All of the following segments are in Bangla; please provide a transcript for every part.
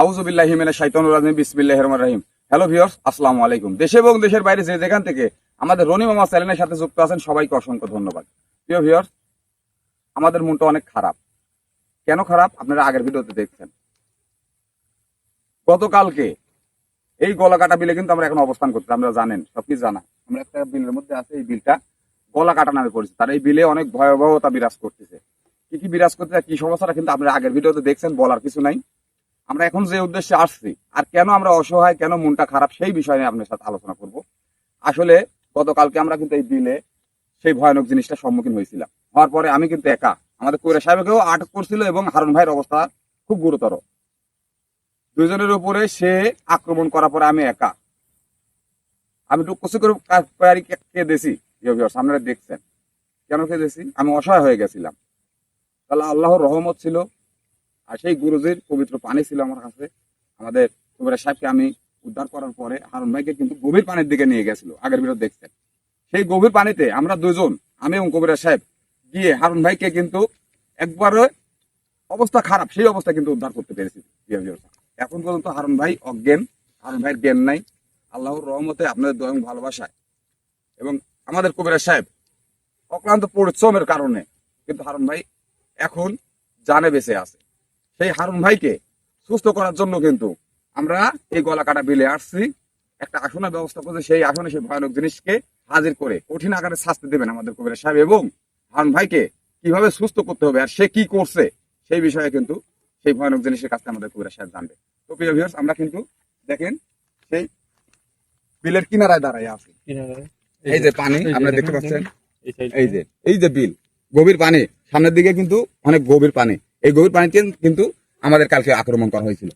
আউযু বিল্লাহি মিনাশ শাইতানির রাজিম বিসমিল্লাহির রহমানির রহিম। হ্যালো ভিউয়ার্স, আসসালামু আলাইকুম। দেশে এবং দেশের বাইরে যে যেখান থেকে আমাদের রনি মামা চ্যানেলের সাথে যুক্ত আছেন সবাইকে অসংখ্য ধন্যবাদ। প্রিয় ভিউয়ার্স, আমাদের মনটা অনেক খারাপ। কেন খারাপ আপনারা আগের ভিডিওতে দেখছেন। গতকালকে এই গলাকাটা বিলে কিন্তু আমরা এখন অবস্থান করছি, আপনারা জানেন, সবকিছু জানা। আমরা একটা বিলের মধ্যে আছে, এই বিলটা গলাকাটা নামে পরিচিত। তার এই বিলে অনেক ভয়াবহতা বিরাজ করতেছে। কি কি বিরাজ করতেছে, কি সমস্যাটা কিন্তু আপনারা আগের ভিডিওতে দেখছেন, বলার কিছু নাই। আমরা এখন যে উদ্দেশ্যে আসছি আর কেন আমরা অসহায়, কেন মনটা খারাপ, সেই বিষয় নিয়ে আপনার সাথে আলোচনা করব। আসলে গতকালকে আমরা কিন্তু এই বিলে সেই ভয়ানক জিনিসটা সম্মুখীন হয়েছিলাম। হওয়ার পরে আমি কিন্তু একা, আমাদের কইরা সাহেবকেও আটক করছিল এবং হারুন ভাইয়ের অবস্থা খুব গুরুতর। দুইজনের উপরে সে আক্রমণ করার পরে আমি একা, আমি টুকুসি করে কেঁদেছি। আপনারা দেখছেন কেন কেঁদেছি, আমি অসহায় হয়ে গেছিলাম। তাহলে আল্লাহর রহমত ছিল আর সেই গুরুজির পবিত্র পানি ছিল আমার কাছে। আমাদের কবিরা সাহেবকে আমি উদ্ধার করার পরে হারুন ভাইকে কিন্তু গভীর পানির দিকে নিয়ে গেছিল, আগের ভিডিও দেখছেন। সেই গভীর পানিতে আমরা দুজন, আমি এবং কবিরা সাহেব গিয়ে হারুন ভাইকে কিন্তু একবারে অবস্থা খারাপ, সেই অবস্থা কিন্তু উদ্ধার করতে পেরেছি। এখন পর্যন্ত হারুন ভাই অজ্ঞান, হারুন ভাইয়ের জ্ঞান নাই। আল্লাহর রহমতে, আপনাদের দয়া এবং ভালোবাসায় এবং আমাদের কবিরা সাহেব অক্লান্ত পরিশ্রমের কারণে কিন্তু হারুন ভাই এখন জানে বেঁচে আছে। সেই হারুন ভাইকে সুস্থ করার জন্য কিন্তু আমরা এই গলাকাটা বিলে আসছি, একটা আসনের ব্যবস্থা করছি। সেই আসনে সেই ভয়ানক জিনিসকে হাজির করে কঠিন আকারে শাস্তি দেবেন আমাদের কবিরা সাহেব, এবং হারুন ভাইকে কিভাবে সুস্থ করতে হবে আর সে কি করছে সেই বিষয়ে কিন্তু সেই ভয়ানক জিনিসের কাছে আমাদের কবিরা সাহেব জানবে। তো প্রিয় ভিউয়ার্স, আমরা কিন্তু দেখেন সেই বিলের কিনারায় দাঁড়ায় আছি। এই যে পানি আপনারা দেখতে পাচ্ছেন, এই যে বিল, গভীর পানি, সামনের দিকে কিন্তু অনেক গভীর পানি। এই গভীর পানিতে কিন্তু আমাদের কালকে আক্রমণ করা হয়েছিল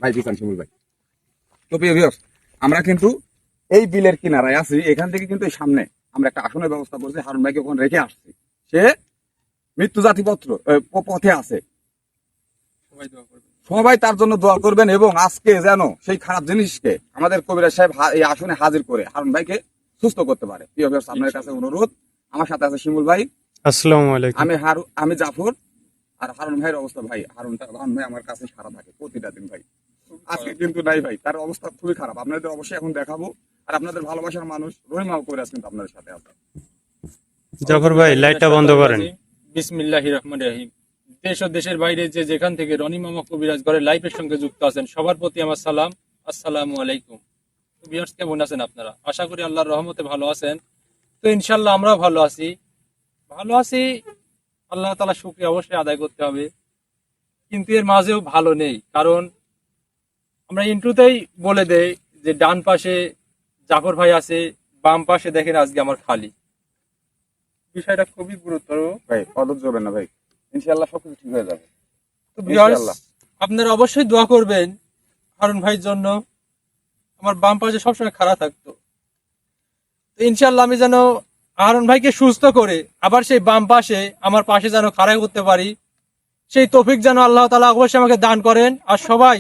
ভাই কিষান শিমুল ভাই। তো প্রিয় ভিউয়ার্স, আমরা কিন্তু এই বিলের কিনারায় আছি। এখান থেকে কিন্তু সামনে আমরা একটা আসনের ব্যবস্থা করছি, হারুন ভাইকে ওখানে রেখে আসছি। সে মৃত্যু জাতি পথে আছে। সবাই তার জন্য দোয়া করবেন এবং আজকে যেন সেই খারাপ জিনিসকে আমাদের কবিরা সাহেব এই আসনে হাজির করে হারুন ভাইকে সুস্থ করতে পারে। প্রিয় ভিউয়ার্স, আপনার কাছে অনুরোধ, আমার সাথে আছে শিমুল ভাই, আসসালামু আলাইকুম। আমি জাফর, আর হারুন ভাইয়ের অবস্থা ভাই, হারুন ভাই আমার কাছে সারা থাকে প্রতিটা দিন ভাই। আজকে কিন্তু নাই ভাই, তার অবস্থা খুবই খারাপ। আপনাদের অবশ্যই এখন দেখাবো, আর আপনাদের ভালোবাসার মানুষ রহিমা কবিরাজ কিন্তু আপনাদের সাথে আছে। জাফর ভাই, লাইটটা বন্ধ করেন। বিসমিল্লাহির রহমানির রহিম। দেশ ও দেশের বাইরে যে যেখান থেকে রনি মামা কবিরাজ ঘরে লাইফের সঙ্গে যুক্ত আছেন সবার প্রতি আমার সালাম, আসসালামু আলাইকুম। ভিউয়ার্স, কেমন আছেন আপনারা? আশা করি আল্লাহর রহমতে ভালো আছেন। তো ইনশাল্লাহ আমরা ভালো আছি। আল্লাহ তাআলা শুকরিয়া অবশ্যই আদায় করতে হবে, কিন্তু এর মাঝেও ভালো নেই। কারণ আমরা ইন্ট্রোতেই বলে দেই যে ডান পাশে জাফর ভাই আছে, বাম পাশে দেখেন আজকে আমার খালি। বিষয়টা খুবই গুরুতর ভাই, অধৈর্য হবেন না ভাই, ইনশাআল্লাহ সবকিছু ঠিক হয়ে যাবে। তো ভিউয়ার্স, ইনশাআল্লাহ আপনারা অবশ্যই দোয়া করবেন হারুন ভাইয়ের জন্য। আমার বাম পাশে সবসময় খাড়া থাকতো, তো ইনশাআল্লাহ আমি যেন হারুন ভাইকে সুস্থ করে আবার সেই বাম পাশে আমার পাশে যেন খাড়া করতে পারি, সেই তৌফিক যেন আল্লাহ তাআলা অবশ্যই আমাকে দান করেন। আর সবাই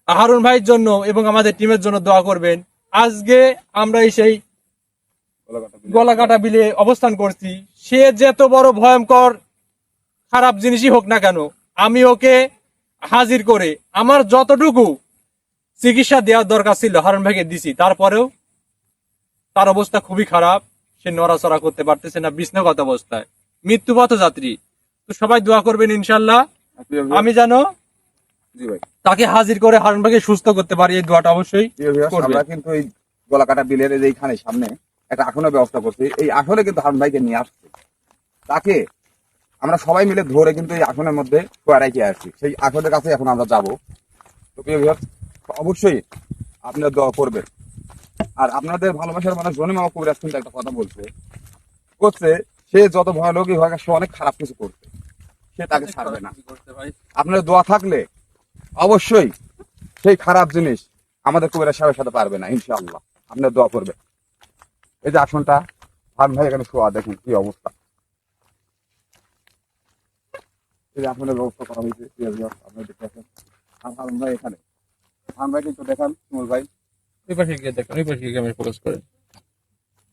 হারুন ভাইয়ের জন্য এবং আমাদের টিমের জন্য দোয়া করবেন। আজকে আমরা সেই গলাকাটা বিলে অবস্থান করছি। সে যত বড় ভয়ঙ্কর খারাপ জিনিসই হোক না কেন, আমি ওকে হাজির করে আমার যতটুকু চিকিৎসা দেওয়ার দরকার ছিল হারুন ভাইকে দিছি। তারপরেও তার অবস্থা খুবই খারাপ, সে নড়াচড়া করতে পারতেছে না, বিছনাগত অবস্থায়, মৃত্যুপথ যাত্রী। তো সবাই দোয়া করবেন ইনশাল্লাহ আমি যেন জি ভাই তাকে হাজির করে হারুন ভাইকে সুস্থ করতে পারি। এই দোয়াটা অবশ্যই করবেন। আমরা কিন্তু এই গলাকাটা বিলের এইখানে সামনে একটা আসনের ব্যবস্থা করছি। এই আসনে কিন্তু হারুন ভাইকে নিয়ে আসছি, তাকে আমরা সবাই মিলে ধরে কিন্তু এই আসনের মধ্যে শোয়া রেখে আসছি। সেই আসনের কাছে এখন আমরা যাবো। তো প্রিয় ভিউয়ার্স, অবশ্যই আপনারা দোয়া করবেন। আর আপনাদের ভালোবাসার মানুষ রনি মামা কবিরাজ কিন্তু একটা কথা করছে, সে যত ভয়ানকই হয় সে অনেক খারাপ কিছু করছে, সে তাকে ছাড়বে না। আপনার দোয়া থাকলে অবশ্যই সেই খারাপ জিনিস আমাদের কবিরাজ সাহেবের সাথে পারবে না, ইনশাআল্লাহ। আপনার দোয়া করবে। এই যে আসনটা হারুন ভাই এখানে শোয়া, দেখুন কি অবস্থা। এই যে আসনের ব্যবস্থা করা হয়েছে, আপনারা দেখতে পাচ্ছেন। আর হারুন ভাই এখানে, হারুন ভাই কিন্তু দেখান শিমুল ভাই, ওই পাশে গিয়ে দেখেন, ওই পাশে গিয়ে আমি ফোকাস করেন।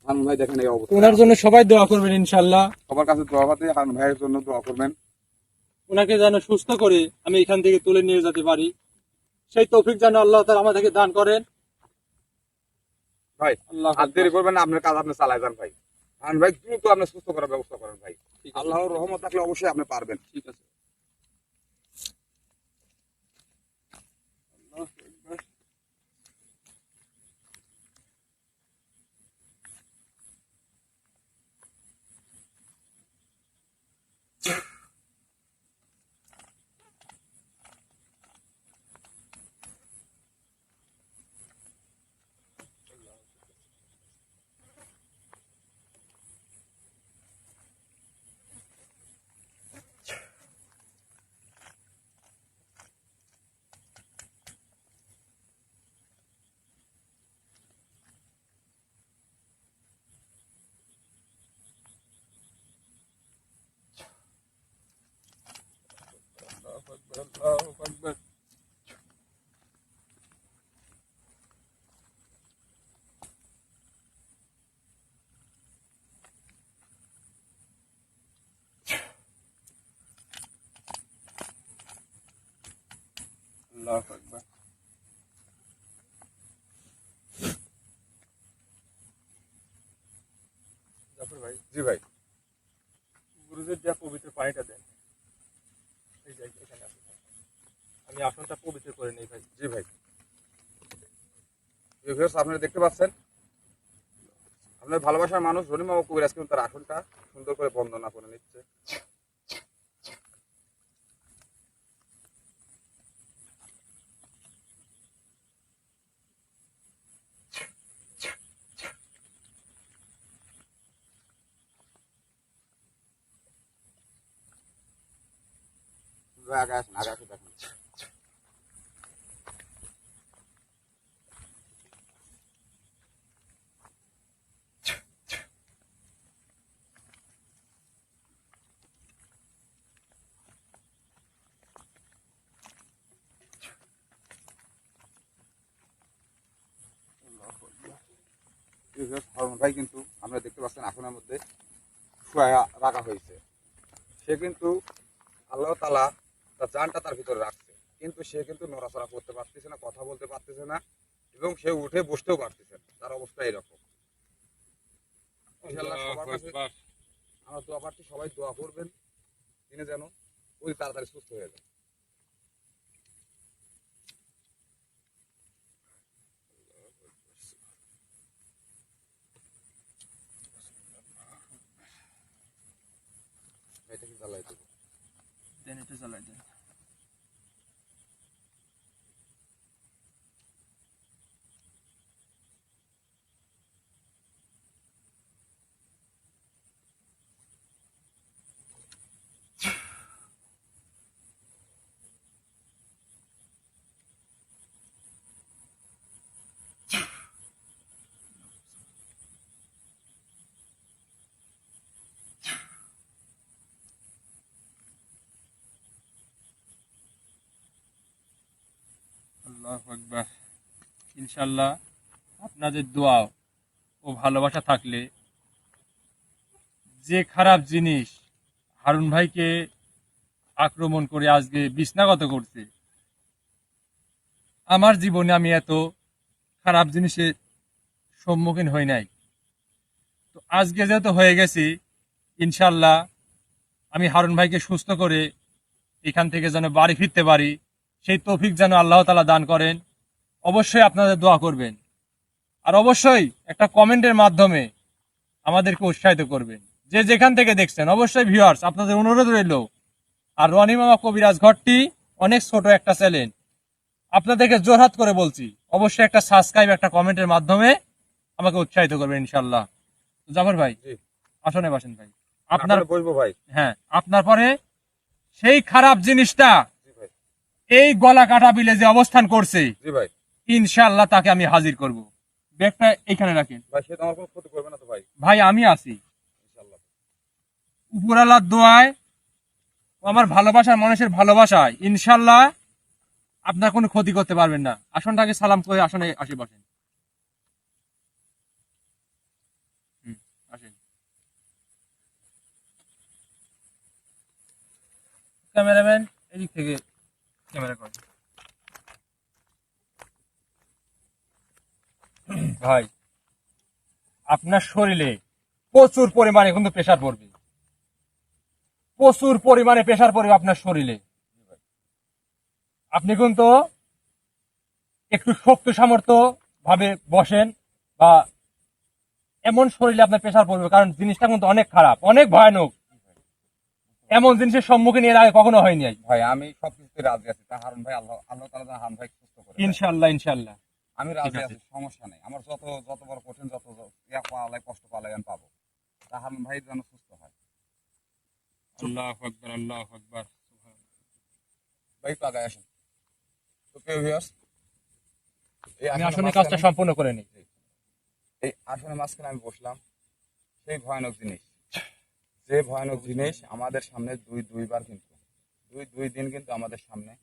হারুন ভাই দেখেন এই অবস্থা। ওনার জন্য সবাই দোয়া করবেন ইনশাল্লাহ। সবার কাছে দোয়া পাতে হারুন ভাইয়ের জন্য দোয়া করবেন। ওনাকে যেন সুস্থ করে আমি এখান থেকে তুলে নিয়ে যেতে পারি। সেই তৌফিক যেন আল্লাহ তাআলা আমাদেরকে দান করেন। ভাই আল্লাহ আর দেরি করবেন না, আপনার কাজ আপনি চালাই যান ভাই। হারুন ভাই দ্রুত আপনি সুস্থ করার ব্যবস্থা করেন ভাই। ঠিক আছে। আল্লাহর রহমত থাকলে অবশ্যই আপনি পারবেন। ঠিক আছে। আল্লাহু আকবার। আল্লাহু আকবার, আল্লাহু আকবার। আল্লাহু আকবার। জাফর ভাই, জি ভাই। গুরুদের দেয়া পবিত্র পানিটা দেন। এই যে এখানে আছে। আমি আসনটা পবিত্র করে নেই ভাই। জি ভাই। ভিউয়ার্স আপনারা দেখতে পাচ্ছেন আপনার ভালোবাসার মানুষ রনিম মামা কবিরাজ কিন্তু তার আসনটা সুন্দর করে বন্দনা করে নিচ্ছে। আগে আসুন, আগে আসুন দেখুন। হারুন ভাই কিন্তু আমরা দেখতে পাচ্ছেন আসনের মধ্যে শুয়ে রাখা হয়েছে। সে কিন্তু আল্লাহ তাআলা তার জানটা তার ভিতরে রাখছে, কিন্তু সে কিন্তু নড়াচড়া করতে পারতেছে না, কথা বলতে পারতেছে না, এবং সে উঠে বসতেও পারতেছে না। তার অবস্থা এরকম। ইনশাআল্লাহ সবার কাছে আমরা দোয়া প্রার্থী, সবাই দোয়া করবেন তিনি যেন অতি তাড়াতাড়ি সুস্থ হয়ে যায়। এটা কি জ্বালাই দেবো? দেন এটা চালাই দেন। আল্লাহু আকবার। ইনশাআল্লাহ আপনাদের দোয়া ও ভালোবাসা থাকলে যে খারাপ জিনিস হারুন ভাইকে আক্রমণ করে আজকে বিছনাগত করছে, আমার জীবনে আমি এত খারাপ জিনিসের সম্মুখীন হই নাই। তো আজকে যেহেতু হয়ে গেছি, ইনশাআল্লাহ আমি হারুন ভাইকে সুস্থ করে এখান থেকে যেন বাড়ি ফিরতে পারি, সেই তৌফিক যেন আল্লাহ তাআলা দান করেন। অবশ্যই আপনাদের দোয়া করবেন, আর অবশ্যই একটা কমেন্টের মাধ্যমে আমাদেরকে উৎসাহিত করবেন। যে যেখান থেকে দেখছেন অবশ্যই ভিউয়ার্স আপনাদের অনুরোধ রইল, আর রনি মামা কবিরাজ ঘরটি অনেক ছোট একটা চ্যানেল, আপনাদেরকে জোরহাত করে বলছি অবশ্যই একটা সাবস্ক্রাইব, একটা কমেন্টের মাধ্যমে আমাকে উৎসাহিত করবেন ইনশাআল্লাহ। জাফর ভাই, জি আসনে বসেন ভাই। আপনার আপনার বসবো ভাই। হ্যাঁ, আপনার পরে সেই খারাপ জিনিসটা জি ভাই। এই গলা কাটা বিলে যে অবস্থান করছে, জি ভাই। ইনশাআল্লাহ তাকে আমি হাজির করব। ব্যাগটা এখানে রাখেন ভাই সে তো আমার কোনো ক্ষতি করবে না তো ভাই? ভাই, আমি আছি ইনশাআল্লাহ। উপরালার দোয়ায় ও আমার ভালোবাসার মানুষের ভালোবাসায় ইনশাআল্লাহ আপনার কোনো ক্ষতি করতে পারবেন না। আসনটাকে সালাম করে আসনে আসি বসেন। আসেন। ক্যামেরাম্যান এদিক থেকে ক্যামেরা করেন। ভাই আপনার শরীরে প্রচুর পরিমাণে কিন্তু প্রেসার পড়বে, প্রচুর পরিমাণে প্রেসার পড়বে আপনার শরীরে। আপনি কিন্তু একটু শক্তি সামর্থ্য ভাবে বসেন, বা এমন শরীরে আপনার প্রেসার পড়বে, কারণ জিনিসটা কিন্তু অনেক খারাপ, অনেক ভয়ানক। এমন জিনিসের সম্মুখীন এর আগে কখনো হয়নি। ভাই আমি সবকিছুতে রাজি আছি, তা হারুন ভাই আল্লাহ আল্লাহ তাআলা যেন হারুন ভাই সুস্থ করে দেয়। ইনশাআল্লাহ ইনশাআল্লাহ আমি রাজি ঠিক আছে। আছি, সমস্যা নেই। আমার যত বড় কঠিন, যত ইয়া পাওয়ালে কষ্ট পাওয়ালে আমি পাবো, তা হারুন ভাই যেন সুস্থ হয়। আল্লাহু আকবার, আল্লাহু আকবার। ভাই একটু আগায় আসেন তো। কেউ ভিউয়ার্স, এই আমি আসনের আসলে মাঝখানে- কাজটা সম্পূর্ণ করে নিই। এই আসনের মাঝখানে আমি বসলাম, সেই ভয়ানক জিনিস, যে ভয়ানক জিনিস আমাদের সামনে দুইবার কিন্তু দুই দিন কিন্তু আমাদের সামনে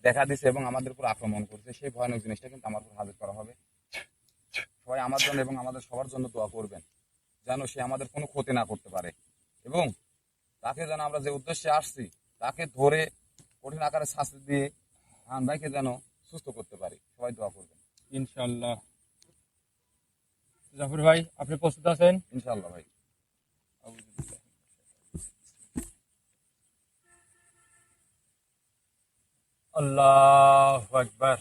দেখা দিছে এবং আমাদের উপর আক্রমণ করছে। সেই ভয়ানক জিনিসটা কিন্তু আমার উপর হাজির করা হবে। সবাই আমার জন্য এবং আমাদের সবার জন্য দোয়া করবেন, যেন সে আমাদের কোনো ক্ষতি না করতে পারে, এবং তাকে যেন আমরা যে উদ্দেশ্যে আসছি তাকে ধরে কঠিন আকারে শাস্তি দিয়ে হারুন ভাইকে যেন সুস্থ করতে পারি। সবাই দোয়া করবেন ইনশাআল্লাহ। জাফর ভাই, আপনি প্রস্তুত আছেন? ইনশাআল্লাহ ভাই। আল্লাহু আকবার।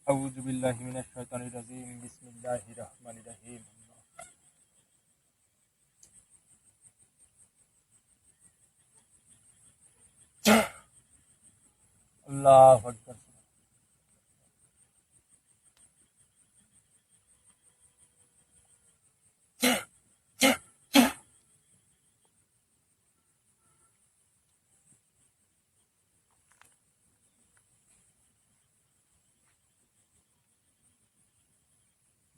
আউযু বিল্লাহি মিনাশ শাইতানির রাজিম। বিসমিল্লাহির রহমানির রহিম। আল্লাহু আকবার।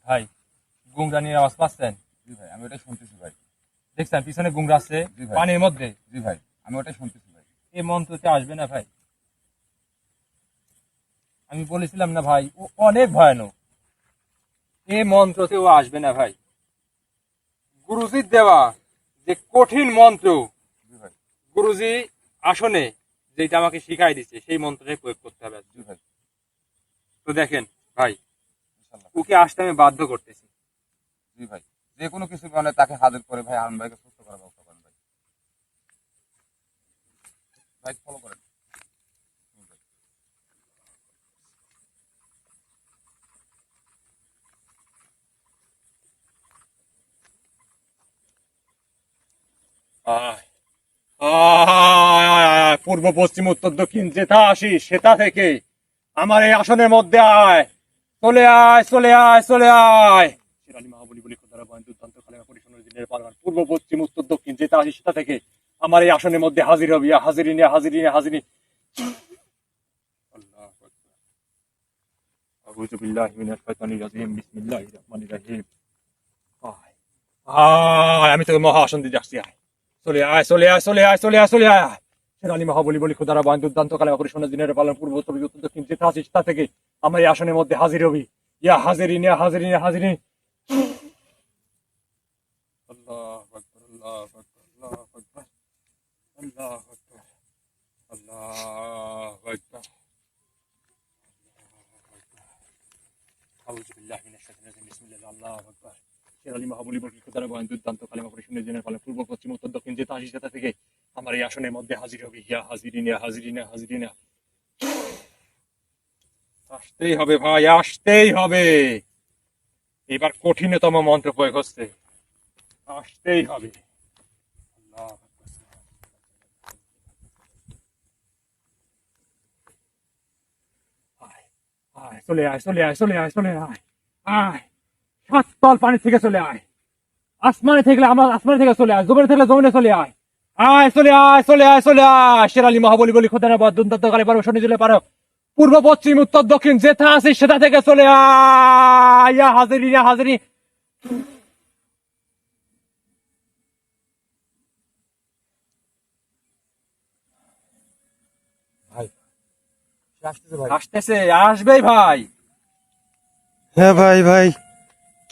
ভাই, গুংরানির আওয়াজ পাচ্ছেন? জি ভাই, আমি ওটাই শুনতেছি ভাই। দেখছেন পিছনে গুংরা আছে জি ভাই। পানির মধ্যে। জি ভাই, আমি ওটাই শুনতেছি ভাই। এই মন্ত্রতে আসবে না ভাই। আমি বলেছিলাম না ভাই, ও অনেক ভয়ানক। এই মন্ত্রতে ও আসবে না ভাই। গুরুজির দেওয়া যে কঠিন মন্ত্র, জি ভাই। গুরুজি আসনে যেটা আমাকে শিখাই দিচ্ছে, সেই মন্ত্রটাই প্রয়োগ করতে হবে। জি ভাই, তো দেখেন ভাই, ইনশাআল্লাহ। ওকে আসতে আমি বাধ্য করতেছি। জি ভাই, যে কোনো কিছু মানে তাকে হাজির করে ভাই হারুন ভাইকে সুস্থ করার ব্যবস্থা করেন ভাই। ভাই ফলো করেন। জি ভাই। পূর্ব পশ্চিম উত্তর দক্ষিণ যেটা আসি সেটা থেকে আমার এই আসনের মধ্যে আয়, চলে আয়, চলে আয়, চলে আয়। শিরালী মহাবলী বলি খোদারা বয়ান দুর্দান্ত কালেমা পরিশোনার দিনের পারবার। পূর্ব পশ্চিম উত্তর দক্ষিণ যেটা আসি সেটা থেকে আমার এই আসনের মধ্যে হাজির হবি। হাজিরি নিয়ে হাজিরি নিয়ে হাজিরি। আল্লাহু আকবার। আউযু বিল্লাহি মিনাশ শাইতানির রাজিম। বিসমিল্লাহির রহমানির রহিম। আয় আয়, আমি তোকে মহা আসন দিয়ে যাচ্ছি। আয়, চলে আয়, চলে আয়, চলে আয়, চলে আয়, চলে আয়। শেরালী মহাবলী বলি খোদারা বয়ান দুর্দান্ত কালেমা পরিশোনার দিনের পালন। পূর্ব উত্তর দক্ষিণ যেটা আসি সেটা থেকে আমার এই আসনের মধ্যে হাজির হবি। ইয়া হাজিরি নিয়ে হাজিরি নিয়ে হাজিরি। আল্লাহু আকবার, আল্লাহু আকবার, আল্লাহু আকবার, আল্লাহু আকবার, আল্লাহু আকবার। আউযু বিল্লাহি মিনাশ শাইতানির রাজিম। বিসমিল্লাহ, আল্লাহু আকবার। শেরালী মহাবলী বলি খোদারা বয়ান দুর্দান্ত কালেমা পরিশোনার দিনের পালন। পূর্ব পশ্চিম উত্তর দক্ষিণ যেটা আসি সেটা থেকে আমার এই আসনের মধ্যে হাজির হবি। ইয়া হাজিরি নিয়ে হাজিরি নিয়ে হাজিরি নিয়ে। আসতেই হবে ভাই, আসতেই হবে। এবার কঠিনতম মন্ত্র প্রয়োগ হচ্ছে, আসতেই হবে। আল্লাহু আকবার। আয়, আয়, চলে আয়, চলে আয়, চলে আয়, চলে আয়, আয়। 7 তল পানি থেকে চলে আয়। আসমানে থেকে আমার আসমানে থেকে চলে আয়, জমিনে থেকে জমিনে চলে আয়। আয়, চলে আয়, চলে আয়, চলে আয়। শেরালী মহাবলী বলি খোদারা বয়ান দুর্দান্ত কালেমা পরিশোনার দিনের পালন। পূর্ব পশ্চিম উত্তর দক্ষিণ যেটা আছে সেটা থেকে চলে আয়। ইয়া হাজিরি ইয়া হাজিরি। ভাই সে আসতেছে ভাই। আসতেছে, আসবেই ভাই। হ্যাঁ ভাই ভাই,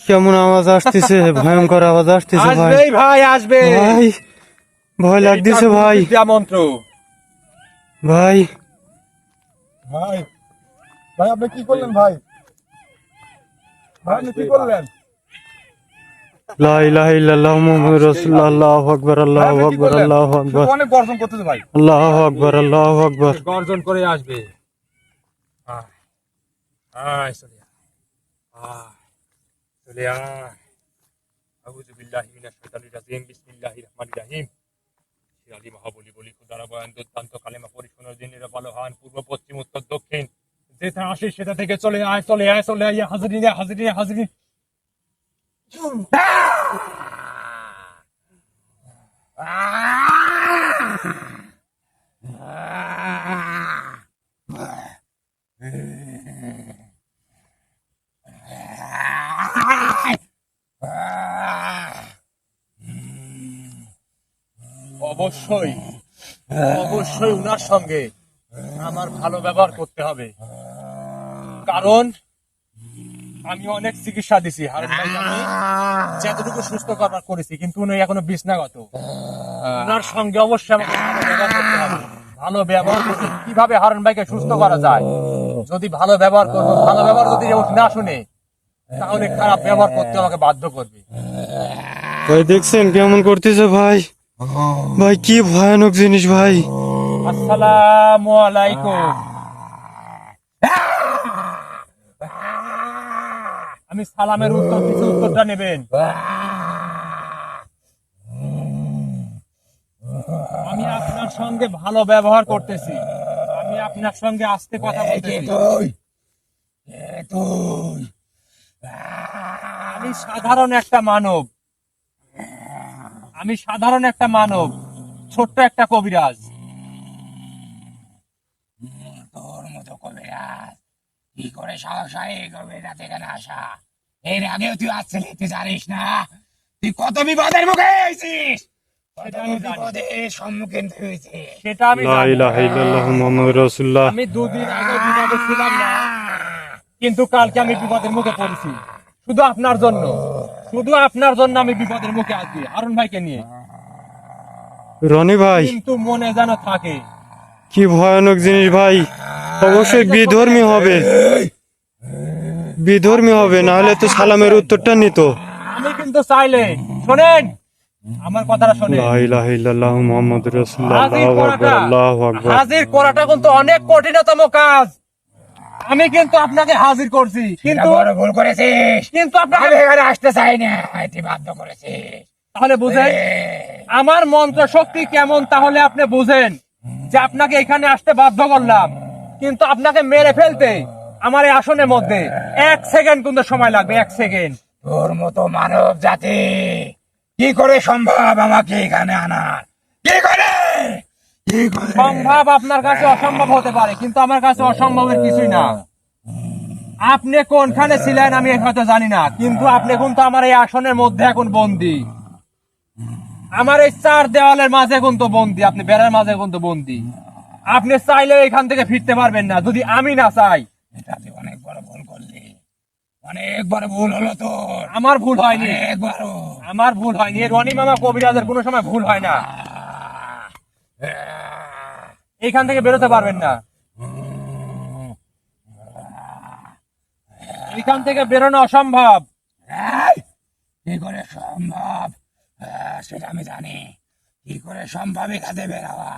কেমন আওয়াজ আসতেছে, ভয়ঙ্কর আওয়াজ আসতেছে ভাই। আসবেই ভাই, আসবে। ভাই ভয় লাগতেছে ভাই। বিদ্যা মন্ত্র। ভাই ভাই ভাই আপনি কি করলেন ভাই? ভাই আপনি কি করলেন? লা ইলাহা ইল্লাল্লাহু মুহাম্মাদুর রাসূলুল্লাহ। আল্লাহু আকবার, ভাই, আল্লাহু আপনি কি আকবার, করলেন? আল্লাহু আকবার, শুধু অনেক গর্জন করতেছে ভাই। আল্লাহু আকবার, আল্লাহু আকবার। গর্জন করে আসবে। আয়, আয়, চলে আয়। আয়, চলে আয়। আউযু বিল্লাহি মিনাশ শাইতানির রাজিম। বিসমিল্লাহির রহমানির রহিম। শ্রী আলী মহাবলী বলি খুদারা বয়ান দুর্দান্ত কালেমা পরিশুনো দিনের ভালো হান পূর্ব পশ্চিম উত্তর দক্ষিণ যেটা আসে সেটা থেকে চলে আয়, চলে আয়, চলে আয়। হাজিরিনে হাজিরিনে হাজিরিন। অবশ্যই অবশ্যই উনার সঙ্গে আমার ভালো ব্যবহার করতে হবে, কারণ আমি অনেক চিকিৎসা দিছি হারুন ভাই, আমি যতটুকু সুস্থ করবার করেছি, কিন্তু উনি এখনো বিছনাগত। উনার সঙ্গে অবশ্যই আমাকে ভালো ব্যবহার করতে হবে। ভালো ব্যবহার করতে কিভাবে হারুন ভাইকে সুস্থ করা যায়? যদি ভালো ব্যবহার করবো, ভালো ব্যবহার যদি ও না শুনে, তাহলে খারাপ ব্যবহার করতে আমাকে বাধ্য করবে। ভাই দেখছেন কেমন করতেছে ভাই। ভাই কি ভয়ানক জিনিস ভাই। আসসালামু আলাইকুম। আমি সালামের উত্তর কিছু উত্তরটা নেবেন। আমি আপনার সঙ্গে ভালো ব্যবহার করতেছি, আমি আপনার সঙ্গে আস্তে কথা বলতেছি। আমি সাধারণ একটা মানব, আমি সাধারণ একটা মানব, ছোট্ট একটা কবিরাজ। তোর মতো কবিরাজ কি করে সাহস হয় এই কবিরাজ এখানে আসা? এর আগেও তুই আসছিলি, তুই জানিস না তুই কত বিপদের মুখে হয়েছিস, কত সেটা আমি জানি। বিপদের সম্মুখীন তুই হয়েছিস। সেটা আমি লা জানি। ইলাহা ইল্লাল্লাহু মুহাম্মাদুর রাসূলুল্লাহ। আমি দুদিন আগে বিপদে ছিলাম না, কিন্তু কালকে আমি বিপদের মুখে পড়েছি। শুধু আপনার জন্য, শুধু আপনার জন্য আমি বিপদের মুখে আছি হারুন ভাইকে নিয়ে। রনি ভাই কিন্তু মনে যেন থাকে। কি ভয়ানক জিনিস ভাই। অবশ্যই বিধর্মী হবে, বিধর্মী হবে, না হলে তো সালামের উত্তরটা নিত। আমি কিন্তু চাইলে, শোনেন আমার কথাটা শোনেন, লা ইলাহা ইল্লাল্লাহু মুহাম্মাদুর রাসূলুল্লাহ। হাজির আল্লাহু আকবার, করাটা, আল্লাহু আকবার। হাজির করাটা কিন্তু অনেক কঠিনতম কাজ। আমি কিন্তু আপনাকে হাজির করছি, কিন্তু বড় ভুল করেছিস, কিন্তু আপনাকে আমি এখানে আসতে চাই না, তুই বাধ্য করেছিস। তাহলে বুঝেন আমার মন্ত্র শক্তি কেমন, তাহলে আপনি বুঝেন যে আপনাকে এখানে আসতে বাধ্য করলাম। কিন্তু আপনাকে মেরে ফেলতে আমার এই আসনের মধ্যে 1 সেকেন্ড কিন্তু সময় লাগবে, 1 সেকেন্ড। তোর মতো মানব জাতি কি করে সম্ভব আমাকে এখানে আনার? কি করে কি করে? সম্ভব আপনার কাছে অসম্ভব হতে পারে, কিন্তু আমার কাছে অসম্ভবের কিছুই না। আপনি কোনখানে ছিলেন আমি হয়তো জানি না, কিন্তু আপনি কিন্তু আমার এই আসনের মধ্যে এখন বন্দী। আমার এই 4 দেওয়ালের মাঝে কিন্তু বন্দী, আপনি বেড়ার মাঝে কিন্তু বন্দী। আপনি চাইলে এখান থেকে ফিরতে পারবেন না যদি আমি না চাই। এটা তুই অনেক বড় ভুল করলি, অনেক বড় ভুল হলো তোর, আমার ভুল হয়নি, অনেক বড়। আমার ভুল হয়নি। এই রনি মামা কবিরাজের কোনো সময় ভুল হয় না। এইখান থেকে বেরোতে পারবেন না, এইখান থেকে বেরোনো অসম্ভব। এই, কি করে সম্ভব? সেটা আমি জানি, কি করে সম্ভব এখানে বেরোয়া?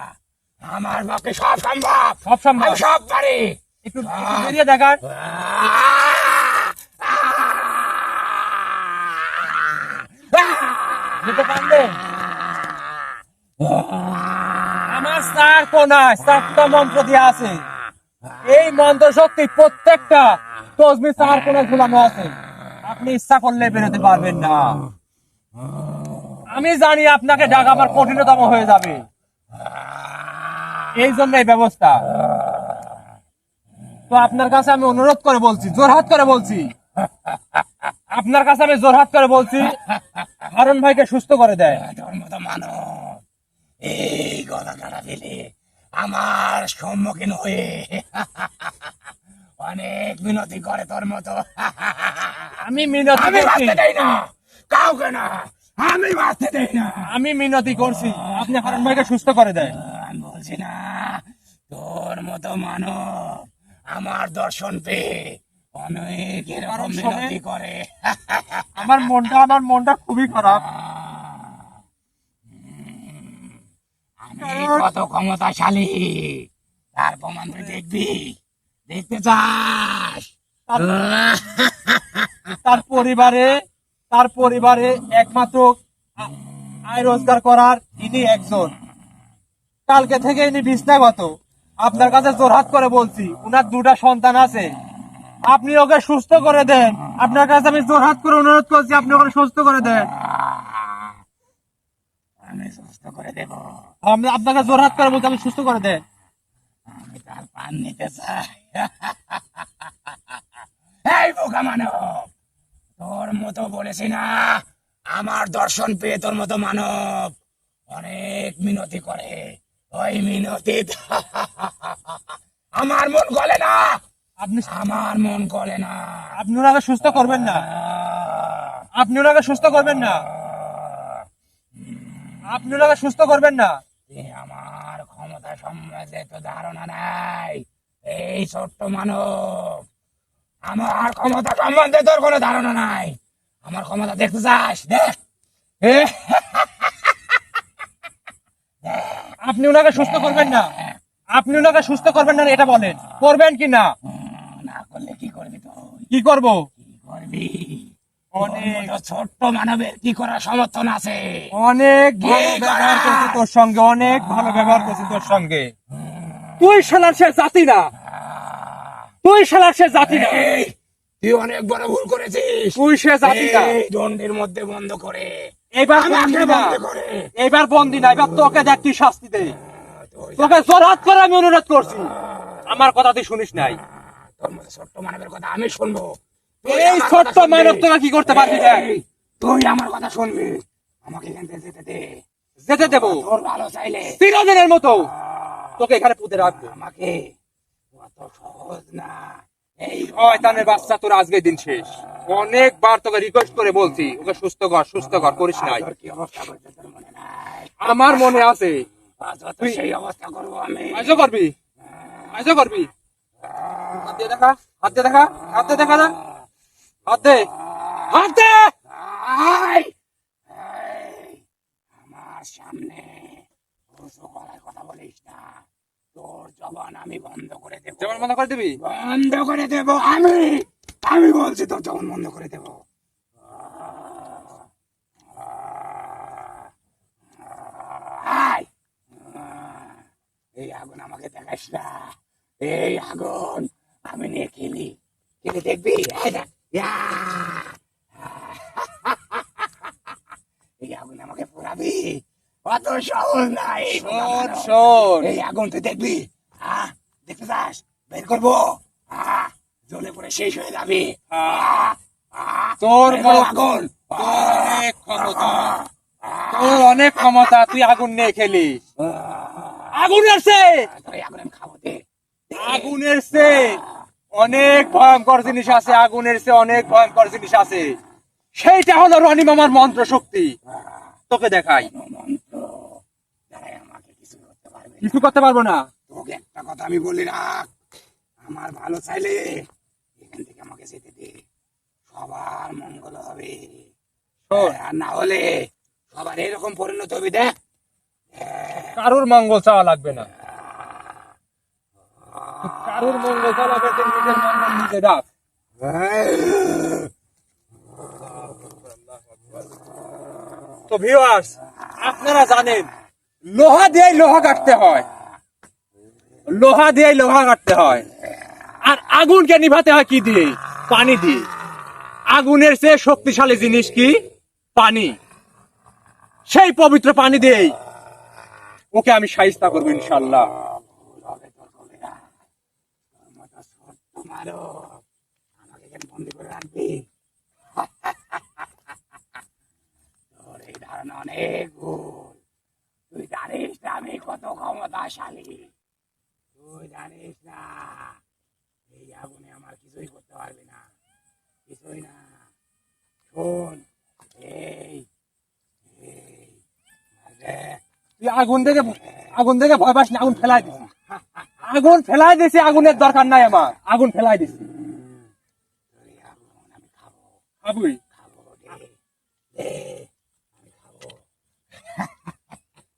আমার পক্ষে সব সম্ভব, সব সম্ভব। আমি সব পারি। একটু বেরিয়ে দেখান। যেতে পারবেন? আমার 4 কোনায় 4টা মন্ত্র দেওয়া আছে। এই মন্ত্র শক্তি প্রত্যেকটা তসবি 4 কোনায় ঝুলানো আছে। আপনি ইচ্ছা করলে বেরোতে পারবেন না। আমি জানি আপনাকে ডাকা আমার কঠিনতম হয়ে যাবে, এই জন্য এই ব্যবস্থা। তো আপনার কাছে আমি অনুরোধ করে বলছি, জোরহাত করে বলছি, আপনার কাছে আমি জোরহাত করে বলছি, হারুন ভাইকে সুস্থ করে দেয়। তোর মতো মানব এই গলা কাটা দিলে আমার সম্মুখীন হয়ে অনেক মিনতি করে তোর মতো। আমি মিনতি আমি করছি, বাঁচতে দেই না কাউকে, না আমি বাঁচতে দেই না। আমি মিনতি করছি, আপনি হারুন ভাইকে সুস্থ করে দেন। আমি বলছি না, তোর মতো মানব আমার দর্শন পেয়ে অনেক এরকম কারণ মিনতি করে। আমার মনটা খুবই খারাপ। আমি কত ক্ষমতাশালী তার প্রমাণ তুই দেখবি, দেখতে চাস? তার পরিবারে একমাত্র আয় রোজগার করার ইনি একজন। কালকে থেকে ইনি বিছনাগত। আপনার কাছে জোরহাত করে বলছি, উনার 2টা সন্তান আছে, আপনি ওকে সুস্থ করে দেন। আপনার কাছে আমি জোরহাত করে অনুরোধ করছি, আপনি ওকে সুস্থ করে দেন। আমি সুস্থ করে দেব, আমি আপনাকে জোরহাত করে বলছি, আমি সুস্থ করে দেন। আমি তার পান নিতে চাই। এই বোকা মানব, তোর মতো বলেছি না, আমার দর্শন পেয়ে তোর মতো মানব অনেক মিনতি করে। ওই মিনতি আমার মন গলে না, আপনি আমার মন গলে না। আপনি ওনাকে সুস্থ করবেন না, আপনি ওনাকে সুস্থ করবেন না, আপনি ওনাকে সুস্থ করবেন না। আমার ক্ষমতা সম্বন্ধে তো ধারণা নাই। এই ছোট্ট মানব, আমার ক্ষমতা সম্বন্ধে তোর কোনো ধারণা নাই। আমার ক্ষমতা দেখতে চাস? দেখ। এ, আপনি ওনাকে সুস্থ করবেন না, আপনি ওনাকে সুস্থ করবেন না, এটা বলেন, করবেন কি না? না করলে কি করবি তুই? কি করব? কি করবি? অনেক তোর ছট্ট মানবের কি করার সমর্থন আছে? অনেক ভালো ব্যবহার করছি তোর সঙ্গে, অনেক ভালো ব্যবহার করছি তোর সঙ্গে। তুই শালার সে জাতি না, তুই শালার সে জাতি না, এই, তুই অনেক বড় ভুল করেছিস। তুই সে জাতি না। এই দণ্ডের মধ্যে বন্ধ করে, এবার আমাকে বন্দি না, বন্ধ করে। এবার বন্দি না, এবার তোকে দেখ কি শাস্তি দে। তুই তোকে জোরহাত করে আমি অনুরোধ করছি, আমার কথা তুই শুনিস নাই। তোর মতো ছোট্ট মানবের কথা আমি শুনবো? তুই এই আমার ছোট্ট কথা শুনবি? মানব তোরা কি করতে পারবি দেখ। এই, তুই আমার কথা শুনবি, আমাকে এখান থেকে যেতে দে। যেতে দেবো তোর ভালো চাইলে চিরদিনের মতো তোকে এখানে পুঁতে রাখবো। আমাকে অত সহজ না। এই শয়তানের বাচ্চা, তোর আজকে দিন শেষ। অনেকবার তোকে রিকোয়েস্ট করে বলছি, ওকে সুস্থ কর, করিস নাই। তোর কি অবস্থা করছে তোর মনে নাই? আমার মনে আছে। আজ তো সেই অবস্থা করবো আমি। আজও করবি, আজও করবি। হাত দিয়ে দেখা, হাত দিয়ে দেখা, হাত দিয়ে দেখা না, হাত দে, হাত দে। আয়! এই, আমার সামনে উঁচু গলায় কথা বলিস না। তোর জবান আমি বন্ধ করে দেবো। যেমন মনে করে দিবি। বন্ধ করে দেবো আমি বলছি তোর জবান বন্ধ করে দেবো। আয়! এই আগুন আমাকে দেখাস না। এই আগুন আমি নিয়ে খেলি, খেলে দেখবি। এই দেখ, ইয়া! এই আগুন আমাকে পোড়াবি, অত সহজ নাই। শোন শোন, এই আগুন তুই দেখবি, দেখতে চাস? বের করবো, জ্বলে পড়ে শেষ হয়ে যাবি। তোর বের করো আগুন। অনেক ক্ষমতা, তোর অনেক ক্ষমতা, তুই আগুন নিয়ে খেলিস। আগুনের সে, তোর এই আগুন আমি খাবো, দে। আগুনের সে অনেক ভয়ঙ্কর জিনিস আছে, আগুনের সে অনেক ভয়ঙ্কর জিনিস আছে। সেইটা হলো রনি মামার মন্ত্র শক্তি। তোকে দেখাই। মন্ত্র দ্বারাই আমাকে কিছু করতে পারবে না। কিছু করতে পারবো না। তোকে একটা কথা আমি বলি রাখ, আমার ভালো চাইলে এখান থেকে আমাকে যেতে দে, সবার মঙ্গল হবে। শোন, আর না হলে সবার এরকম পরিণত হবে। দেখ, কারুর মঙ্গল চাওয়া লাগবে না, কারুর মঙ্গল চাওয়া লাগবে না, নিজের মঙ্গল নিজে রাখ। তো ভিউয়ার্স, আপনারা জানেন লোহা দিয়ে লোহা কাটতে হয়, লোহা দিয়ে লোহা কাটতে হয়। আর আগুনকে নিভাতে হয় কি দিয়ে? পানি দিয়ে। আগুনের চেয়ে শক্তিশালী জিনিস কি? পানি। সেই পবিত্র পানি দিয়েই ওকে আমি শায়েস্তা করবো ইনশাল্লাহ। তোমারও আমাকে এখানে বন্দি করে রাখবি। তোর এই ধারণা অনেক ভুল। তুই জানিস না আমি কত ক্ষমতাশালী। তুই জানিস না এই আগুনে আমার কিছুই করতে পারবি না, কিছুই না। শোন, এই এই তুই আগুন দেখে ভয় পাস না, আগুন ফেলাই দিছি, আগুন ফেলাই দিছি, আগুনের দরকার নাই আমার, আগুন ফেলাই দিছি। তুই আগুন আমি খাবো, খাবি? খাবো, দে দে, আমি খাবো।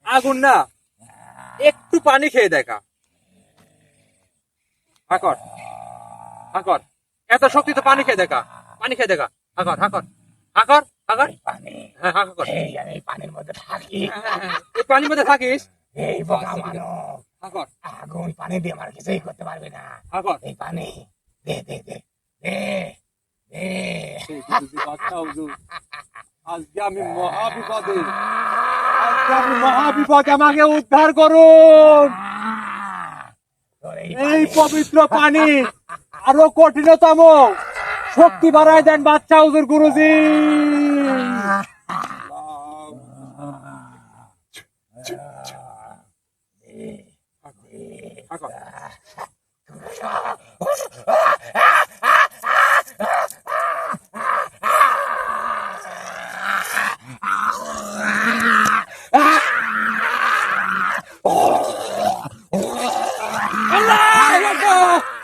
আগুন না, একটু পানি খেয়ে দেখা। হাকর হাকর, এত শক্তি তো পানি খেয়ে দেখা, পানি খেয়ে দেখা। হাকর হাকর হাকর হাকর, পানি, হ্যাঁ হাকর। এই আমি পানির মধ্যে থাকি। এই পানির মধ্যে থাকিস? এই বোকা মানব, হাকর আগুন পানি দিয়ে আমার কিছুই করতে পারবে না। হাকর। এই পানি দে দে দে দে দে। আজকে আমি মহাবিপদে, আজকে আমি মহাবিপদে, আমাকে উদ্ধার করুন। তোর এই পবিত্র পানি আরো কঠিনতম শক্তি বাড়ায় দেন বাচ্চা হুজুর গুরুজি।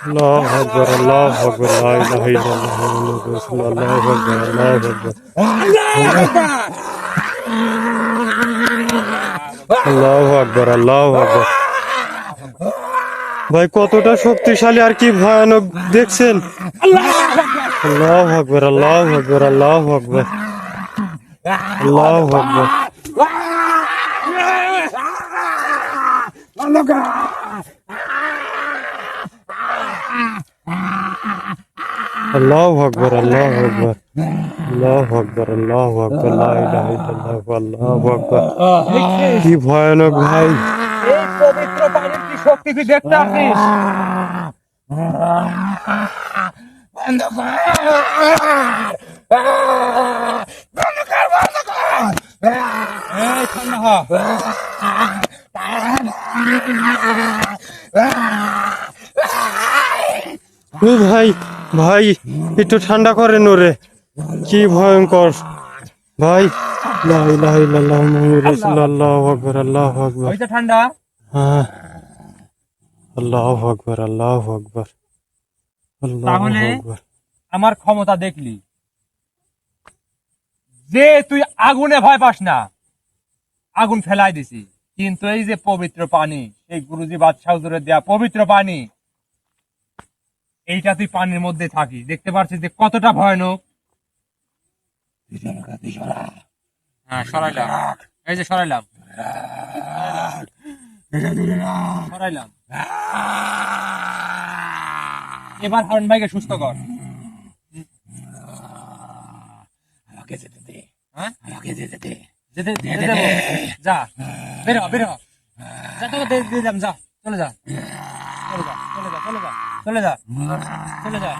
আল্লাহু আকবার, আল্লাহু আকবার, লা ইলাহা ইল্লাল্লাহ মুহাম্মাদুর রাসূলুল্লাহ, আল্লাহু আকবার, আল্লাহু আকবার, আল্লাহু আকবার, আল্লাহু আকবার। ভাই কতটা শক্তিশালী আর কি ভয়ানক দেখছেন? আল্লাহু আকবার, আল্লাহু আকবার, আল্লাহু আকবার, আল্লাহু আকবার। আল্লাহু আকবার, আল্লাহু আকবার, আল্লাহু আকবার, আল্লাহু আকবার, লা ইলাহা ইল্লাল্লাহ, আল্লাহু আকবার। কি ভয়ানক ভাই! এই পবিত্র পানির কি শক্তি তুই দেখতে আসিস? বন্ধ কর, বন্ধ কর, বন্ধ কর। এই ঠান্ডা হ। ও ভাই, ভাই একটু ঠান্ডা করেন ওরে, কি ভয়ঙ্কর ভাই! লা ইলাহা ইল্লাল্লাহ মুহাম্মাদুর রাসূলুল্লাহ, আল্লাহু আকবার, আল্লাহু আকবার। ওইটা ঠান্ডা। হ্যাঁ, আল্লাহু আকবার, আল্লাহু আকবার, আল্লাহু তাহলে আকবার। আমার ক্ষমতা দেখলি যে তুই আগুনে ভয় পাস না, আগুন ফেলাই দিছি, কিন্তু এই যে পবিত্র পানি, এই গুরুজি বাদশাহ হুজুরের দেয়া পবিত্র পানি, এইটা তুই পানির মধ্যে থাকি, দেখতে পাচ্ছিস যে কতটা ভয়ানক। হ্যাঁ সরাইলাম, এই যে সরাইলাম, সরাইলাম। এবার হারুন ভাইকে সুস্থ কর। আমাকে যেতে দে, হ্যাঁ আমাকে যেতে দে। যেতে যেতে দেবো। যা, বের হ, বের হ। যা, তোকে দিয়ে দিলাম, যা, চলে যা, চলে যা, চলে যা, চলে যা, চলে যা, চলে যা।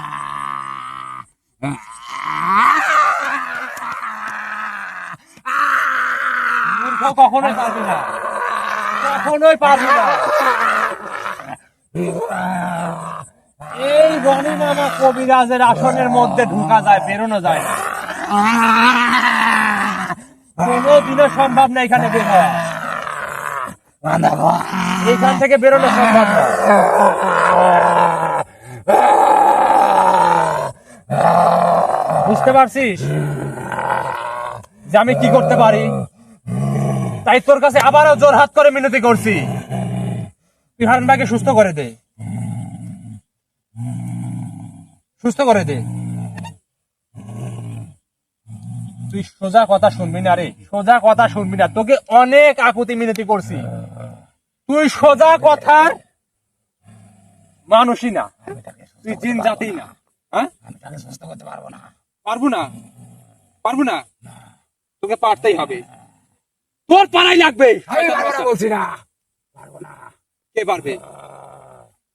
মূর্খ কখনোই পারবি না, কখনোই পারবি না। এই রনি মামা কবিরাজের আসনের মধ্যে ঢুকা যায়, বেরোনো যায় না, কোনোদিনও সম্ভব না এখানে বের হওয়া, এখান থেকে বেরোনো সম্ভব না। বুঝতে পারছিস যে আমি কি করতে পারি? তাই তোর কাছে আবারও জোর হাত করে মিনতি করছি, তুই হারুন ভাইকে সুস্থ করে দে, সুস্থ করে দে। তুই সোজা কথা শুনবি না রে, সোজা কথা শুনবি না, তোকে অনেক আকুতি মিনতি করছি, তুই সোজা কথার মানুষই না, তুই জিন জাতি না। হ্যাঁ, আমি তাকে সুস্থ করতে পারবো না। পারবো না, পারবো না, তোকে পারতেই হবে, তোর পারাই লাগবে। আমি পারবো না বলছি না, পারবো না। কে পারবে?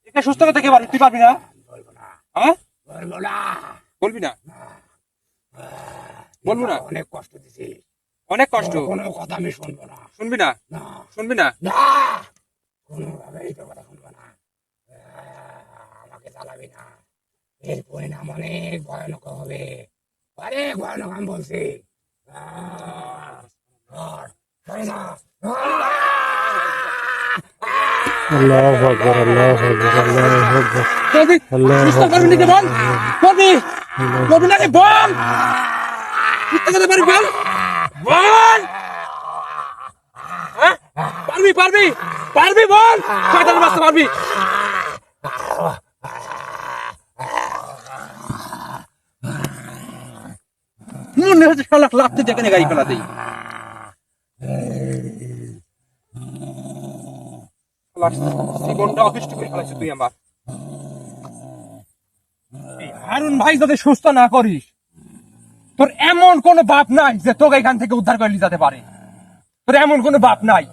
একে সুস্থ করতে কে পারবে? তুই পারবি না? বলবো না, হ্যাঁ, বলবো না, বলবি না, বলবো না। অনেক কষ্ট দিছি, অনেক কষ্ট, কোনো কথা আমি শুনবো না। শুনবি না, না, শুনবি না। না, কোনোভাবেই তোর কথা শুনবো না। আমাকে জ্বালাবি না। এর পরিণাম অনেক ভয়ানক হবে, অনেক ভয়ানক আমি বলছি। সরে যা। আল্লাহু আকবার, আল্লাহু আকবার, আল্লাহু আকবার, করবি আল্লাহু সুস্থ করবি নাকি বল, করবি করবি নাকি বল, সুস্থ করতে পারবি বল, বল, হ্যাঁ? পারবি পারবি পারবি বল, শয়তানের বাচ্চা পারবি। মনে হচ্ছে শালা লাফতে যেখানে গাড়ি ফেলা দেই। জীবনটা অতিষ্ঠ করে ফেলাছিস তুই আমার। এই হারুন ভাই যদি সুস্থ না করিস, তোর এমন কোন বাপ নাই যে তোকে এখান থেকে উদ্ধার করে নিয়ে যেতে পারে। তোর এমন কোন বাপ নাই।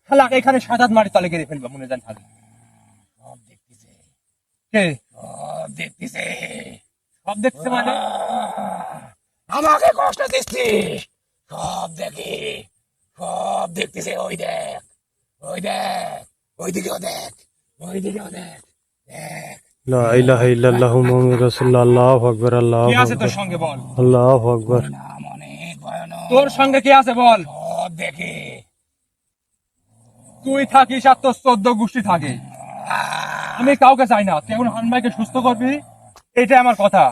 শালা এখানে 7-8 মারি তলে গেড়ে ফেলবা মনে জান খালি। সব দেখতেছে, কে সব দেখতেছে। সব দেখছে মানে? আমাকে কষ্ট দিচ্ছিস, সব দেখি, সব দেখতেছে। ওই দেখ, ওই দেখ, ওইদিকেও দেখ, ওইদিকেও দেখ, দেখ। লা ইলাহা ইল্লাল্লাহু মুহাম্মাদুর রাসূলুল্লাহ। আল্লাহু আকবার, আল্লাহু কে আছে তোর আকবার, সঙ্গে বল? আল্লাহু আকবার। নাম অনেক ভয়ানক, তোর সঙ্গে কে আছে বল? সব দেখে। তুই থাকিস আর তোর 14 গোষ্ঠী থাকে। আমি কাউকে চাই না। তুই এখন হারুন ভাইকে সুস্থ করবি, এটাই আমার কথা।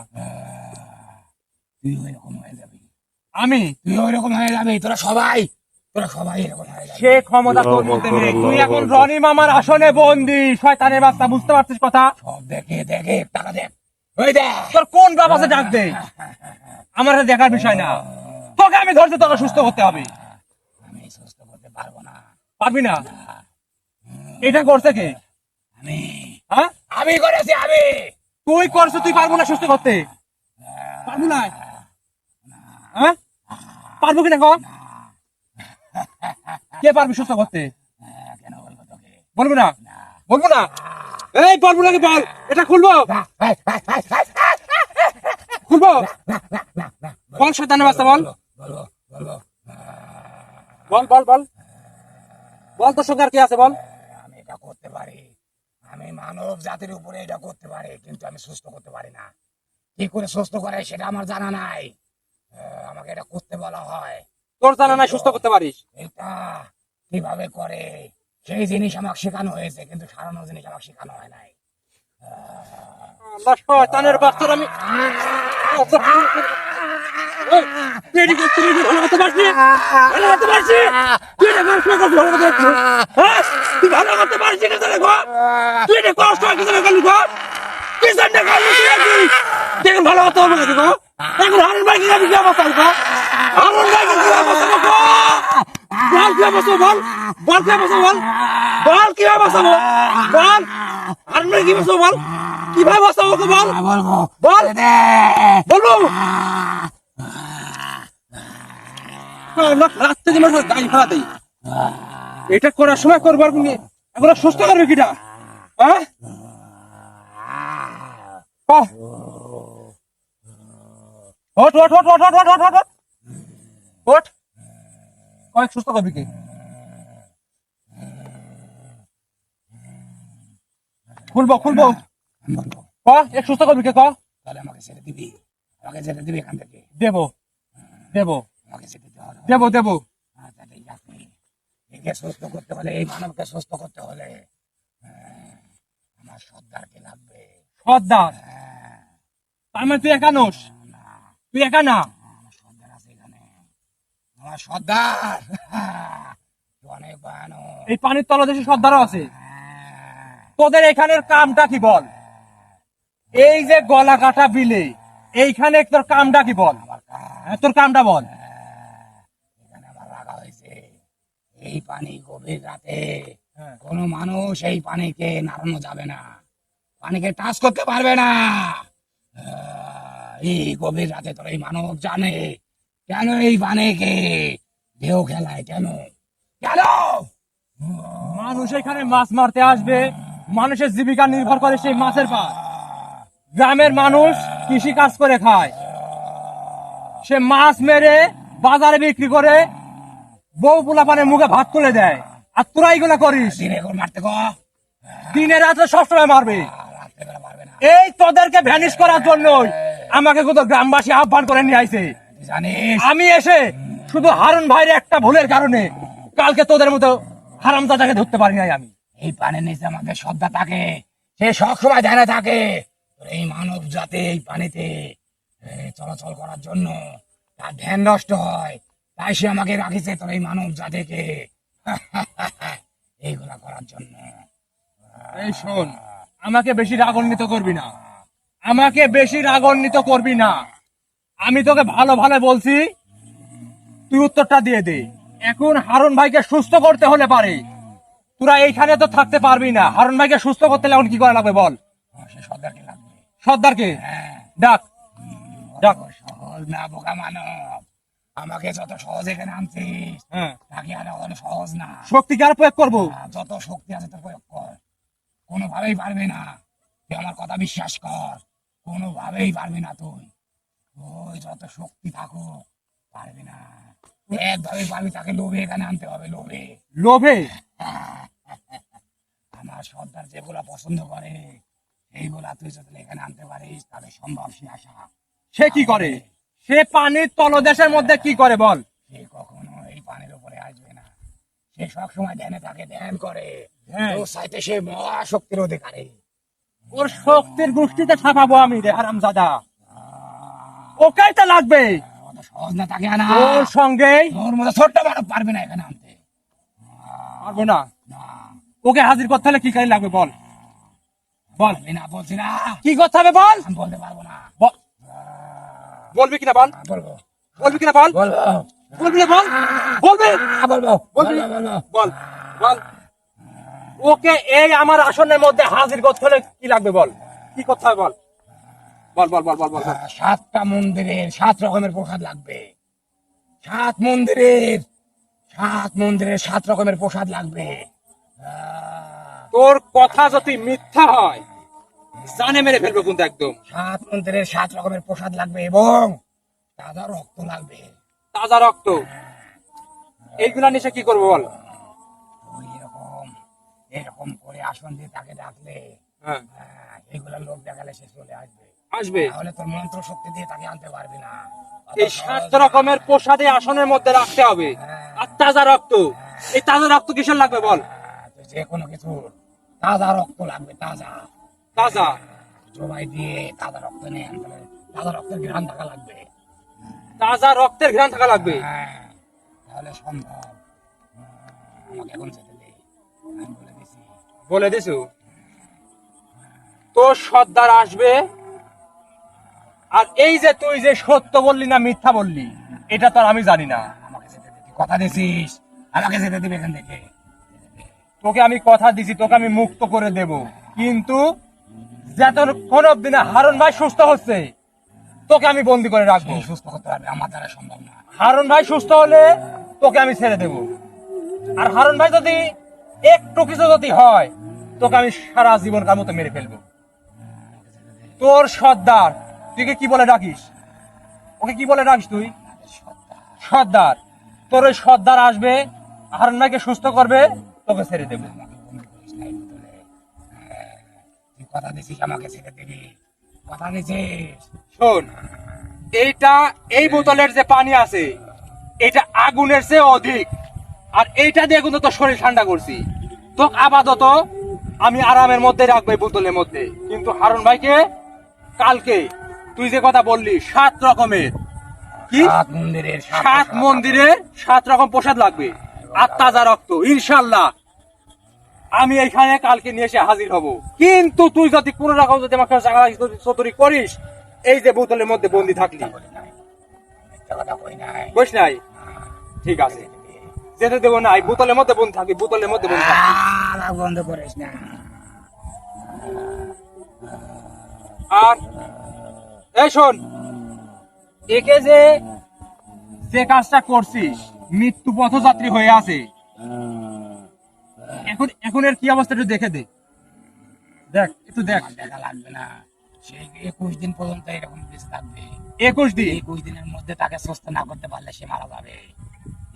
তুই ওইরকম হয়ে যাবি, আমি তুই ওইরকম হয়ে যাবি। তোরা সবাই এরকম হয়ে যাবি। সে ক্ষমতা তোর মধ্যে নেই। তুই এখন রনি মামার আসনে বন্দি, শয়তানের বাচ্চা, বুঝতে পারছিস কথা? সব দেখে, দেখে, টাকা দেখ, ওই দেখ। তোর কোন বাপ আছে ডাক দে, আমার এটা দেখার বিষয় না। তোকে আমি ধরছি, তোকে সুস্থ করতে হবে। আমি সুস্থ করতে পারবো না, পারবি না? এটা করছে কে? আমি হ্যাঁ, আমি করেছি, আমি। তুই করছো, তুই পারবো না সুস্থ করতে? পারবো না? হ্যাঁ, পারবো কিনা কর? কে পারবি সুস্থ করতে? কেন বলবো তোকে? বলবো না, বলবো না। এই বলবো নাকি বল, এটা খুলবো, খুলবো। বল শয়তানের বাচ্চা, বল বলবো, বলবো। বল বল বল বল, তোর সঙ্গে আর কে আছে বল? আমি এটা করতে পারি, আমি মানব জাতির উপরে এটা করতে পারি, কিন্তু আমি সুস্থ করতে পারি না। কি করে সুস্থ করে সেটা আমার জানা নাই। আমাকে এটা করতে বলা হয়। তোর জানা নাই সুস্থ করতে পারিস? এটা কিভাবে করে সেই জিনিস আমাকে শেখানো হয়েছে, কিন্তু সারানো জিনিস আমাকে শেখানো হয় নাই। আল্লাহ, শয়তানের বাচ্চার আমি এই, তুই এটি করতে পারবি? ভালো করতে পারবি? ভালো করতে পারবি? তুই এটা কষ্ট করতে ভালো করতে পারবি? হ্যাঁ? তুই ভালো করতে পারবি না তাহলে গো? তুই এটা কষ্ট হয় কিছু না করলি গো? তুই জানতে করলি তুই একদিন। তুই এখন ভালো করতে হবে নাকি গো? এখন হারুন ভাই কি যাবি, কি অবস্থা গো? হারুন ভাই কি অবস্থা গো? বল কি অবস্থা বল? বল কি অবস্থা বল? বল কি অবস্থা বল? বল হারুন ভাই কি অবস্থা বল? কিভাবে অবস্থা বল? বলবো, বল দে। বলবো। রাত থেকে মানুষ গাড়ি ভাড়া দেয়, এটা করার সময় করবার এখন সুস্থ করবে কিটা? হ্যাঁ, ওঠ ওঠ ওঠ ওঠ ওঠ ওঠ ওঠ ওঠ ওঠ, কয়েক সুস্থ করবি কি? খুলবো খুলবো, বলবো, ক এক সুস্থ করবি কে ক? তাহলে আমাকে ছেড়ে দিবি, আমাকে ছেড়ে দিবি এখান থেকে, দেবো দেবো আমাকে ছেড়ে দিতে হবে। দেবো দেবো। আচ্ছা, ঠিক আছে। একে সুস্থ করতে হলে, এই মানবকে সুস্থ করতে হলে আমার সর্দারকে লাগবে। সর্দার? তার মানে তুই একা নোস? তুই একা না? আমার সর্দার আছে এখানে, আমার সর্দার। অনেক ভয়ানক। এই পানির তলদেশে সর্দারও আছে? তোদের এখানের কামটা কি বল? এই যে গলা কাটা বিলে, এইখানে তোর কামটা কি বল? হ্যাঁ, তোর কামটা বল। এখানে আমার রাখা হয়েছে। এই পানি গভীর রাতে হ্যাঁ। কোনো মানুষ এই পানিকে নাড়ানো যাবে না, পানিকে টাচ করতে পারবে না। এই গভীর রাতে তোর এই মানব জানে কেন এই পানিকে ঢেউ খেলায়, কেন কেন? মানুষ এখানে মাছ মারতে আসবে, মানুষের জীবিকা নির্ভর করে সেই মাছের পার। গ্রামের মানুষ কৃষি কাজ করে খায়, সে মাছ মেরে বাজারে বিক্রি করে বউ পোলাপানের মুখে ভাত তুলে দেয়। আর তোরা এইগুলা করিস? দিনে করে মারতে গো, দিনে রাত্রে সবসময় মারবে। রাত্রে বেলা পারবে না। এই তোদেরকে ভ্যানিশ করার জন্যই আমাকে কত গ্রামবাসী আহ্বান করে নিয়ে আইছে। তুই জানিস আমি এসে শুধু হারুন ভাইয়ের একটা ভুলের কারণে কালকে তোদের মতো হারামজাদাকে ধরতে পারি নাই আমি। এই পানির নিচে আমাদের শ্রদ্ধা থাকে, সে সবসময় ধ্যানে থাকে। তোর এই মানব জাতি এই পানিতে চলাচল করার জন্য তার ধ্যান নষ্ট হয়, তাই সে আমাকে রাখিছে তোর এই মানব জাতিকে এইগুলা করার জন্য। এই শোন, আমাকে বেশি রাগান্বিত করবি না, আমাকে বেশি রাগান্বিত করবি না। আমি তোকে ভালো ভালো বলছি, তুই উত্তরটা দিয়ে দে। এখন হারুন ভাইকে সুস্থ করতে হলে পারে তোরা এইখানে তো থাকতে পারবি না। হারুন ভাইকে সুস্থ করতে হলে এখন কি করা লাগবে বল? সে সর্দারকে লাগবে। সর্দারকে হ্যাঁ, ডাক ডাক। সহজ না বোকা মানব, আমাকে যত সহজ এখানে আনছিস হ্যাঁ, তাকে আর অত সহজ না। শক্তি কি আর প্রয়োগ করবো? যত শক্তি আছে তোর প্রয়োগ কর, কোনোভাবেই পারবি না। তুই আমার কথা বিশ্বাস কর, কোনোভাবেই পারবি না। তুই ওই যত শক্তি থাকুক পারবি না। একভাবে পারবি, তাকে লোভে এখানে আনতে হবে, লোভে। লোভে? আমার সর্দার যেগুলা পছন্দ করে এইগুলা তুই যদি এখানে আনতে পারিস তাহলে সম্ভব সে আশা। সে কি করে? সে পানির তলদেশের মধ্যে কি করে বল? সে কখনো এই পানির উপরে আসবে না, সে সবসময় ধ্যানে থাকে, ধ্যান করে। হ্যাঁ। তোর চাইতে সে মহাশক্তির অধিকারী। ওর শক্তির গোষ্ঠীতে ছাপাবো আমি রে হারামজাদা, ওকেই তো লাগবে। অত সহজ না তাকে আনা। ওর সঙ্গে তোর মতো ছোট্ট মানব পারবে না এখানে আনতে। পারবো না। না, ওকে হাজির করতে হলে কি কাজ লাগবে বল? বল, পারবি না বলছি না, কি করতে হবে বল? আমি বলতে পারবো না। বল। বলবি কিনা বল? বলবো বলবি কিনা বল? বলবো বলবি না বল? বলবি? বলবো বলবি? বলবো। বল বল। ওকে এই আমার আসনের মধ্যে হাজির করতে হলে কি লাগবে বল? কি করতে হবে বল? বল বল বল বল বল বল। 7টা মন্দিরের 7 রকমের প্রসাদ লাগবে। 7 মন্দিরের 7 রকমের প্রসাদ লাগবে। তোর কথা যদি মিথ্যা হয় জানে মেরে ফেলবো কিন্তু একদম। 7 মন্দিরের 7 রকমের প্রসাদ লাগবে এবং তাজা রক্ত লাগবে। তাজা রক্ত? এইগুলা নিচে কি করবো বল? ওই এরকম করে আসন দিয়ে তাকে ডাকলে হ্যাঁ, এগুলা লোক দেখালে সে চলে আসবে। আসবে। তাহলে তোর মন্ত্র শক্তি দিয়ে তাকে আনতে পারবি না। এই 7 রকমের প্রসাদে আসনের মধ্যে রাখতে হবে। আর তাজা রক্ত, এই তাজা রক্ত কিসের লাগবে বল? তো যে কোনো কিছু তাজা রক্ত লাগবে, তাজা তাজা জবাই দিয়ে তাজা রক্ত নিয়ে আনতে হবে। তাজা রক্তের ঘ্রাণ থাকা লাগবে। তাজা রক্তের ঘ্রাণ থাকা লাগবে। হ্যাঁ, তাহলে সম্ভব। আমাকে এখন যেতে দে, আমি বলে দিছি। বলে দিছু? তোর সর্দার আসবে, আর এই যে তুই যে সত্য বললি না মিথ্যা বললি এটা তো আর আমি জানি না। আমাকে যেতে দে, তুই কথা দিছিস, আমাকে যেতে দিবি এখান থেকে। তোকে আমি কথা দিছি, তোকে আমি মুক্ত করে দেব, কিন্তু যতক্ষণ অব্দি না হারুন ভাই সুস্থ হচ্ছে তোকে আমি বন্দি করে রাখবো। এই সুস্থ করতে পারবে, আমার দ্বারা সম্ভব না। হারুন ভাই সুস্থ হলে তোকে আমি ছেড়ে দেব, আর হারুন ভাই যদি একটু কিছু যদি হয় তোকে আমি সারা জীবনকার মতো মেরে ফেলবো। তোর সর্দার, তুই কি বলে ডাকিস? ওকে কি বলে ডাকিস তুই? সর্দার। তোর ওই সর্দার আসবে, হারুন ভাইকে সুস্থ করবে, তোকে ছেড়ে দেবো। আমাকে বন্দি করিস না এই বোতলে। তুই কথা দিছিস আমাকে ছেড়ে দিবি, কথা দিছিস। শোন, এইটা এই বোতলের যে পানি আছে এটা আগুনের চেয়ে অধিক, আর এইটা দিয়ে কিন্তু তোর শরীর ঠান্ডা করছি। তো আপাতত আমি আরামের মধ্যে রাখবো এই বোতলের মধ্যে, কিন্তু হারুন ভাইকে কালকে তুই যে কথা বললি 7 রকমের কি 7 মন্দিরের 7 মন্দিরে 7 রকম প্রসাদ লাগবে আর তাজা রক্ত, ইনশাল্লাহ আমি এখানে কালকে নিয়ে এসে হাজির হব। কিন্তু তুই যদি কোন রকম যদি আমাকে চতুরি করিস, এই যে বোতলের মধ্যে বন্দি থাকলি, কথা কই নাই। বুঝ নাই? ঠিক আছে, যেতে দেবো না, এই বোতলের মধ্যে বন্দি থাকবি, বোতলের মধ্যে বন্দি থাকবি। রাগ বন্ধ করিস না। আর এই শোন, একে যে কাজটা করছিস, মৃত্যু পথযাত্রী হয়ে আছে, এখন এর কি অবস্থা একটু দেখে দে, দেখ একটু দেখ। আমার দেখা লাগবে না, সেই 21 দিন পর্যন্ত এরকম বেঁচে থাকবে। 21 দিন? 21 দিনের মধ্যে তাকে সুস্থ না করতে পারলে সে মারা যাবে।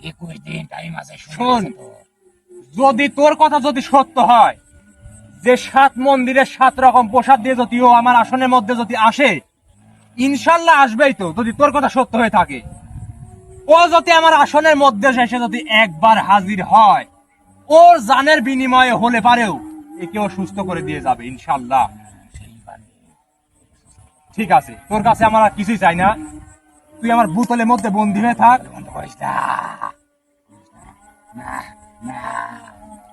21 দিন টাইম আছে। শোন, যদি তোর কথা যদি সত্য হয় যে 7 মন্দিরের 7 রকম প্রসাদ দিয়ে যদি ও আমার আসনের মধ্যে যদি আসে, ইনশাল্লাহ আসবেই তো, যদি তোর কথা সত্য হয়ে থাকে। ও যদি আমার আসনের মধ্যে এসে যদি একবার হাজির হয়, ওর জানের বিনিময়ে হলে পারেও একে ও সুস্থ করে দিয়ে যাবে ইনশাল্লাহ। ঠিক আছে, তোর কাছে আমার আর কিছুই চাই না, তুই আমার বোতলের মধ্যে বন্দী হয়ে থাক। বন্ধ করিস না। না না,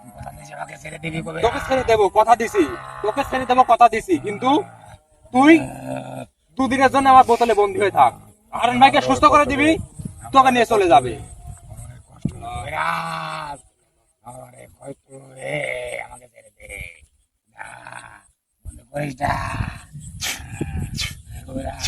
তুই কথা দিয়েছিস আমাকে ছেড়ে দিবি কবে? তোকে ছেড়ে দেবো কথা দিছি, তোকে ছেড়ে দেবো কথা দিছি, কিন্তু তুই 2 দিনের জন্য আমার বোতলে বন্দী হয়ে থাক। হারুন ভাইকে সুস্থ করে দিবি, তোকে নিয়ে চলে যাবে। কবিরাজ, আমারে কষ্ট রে, আমাকে ছেড়ে দে। না, বন্ধ করিস না। কবিরাজ,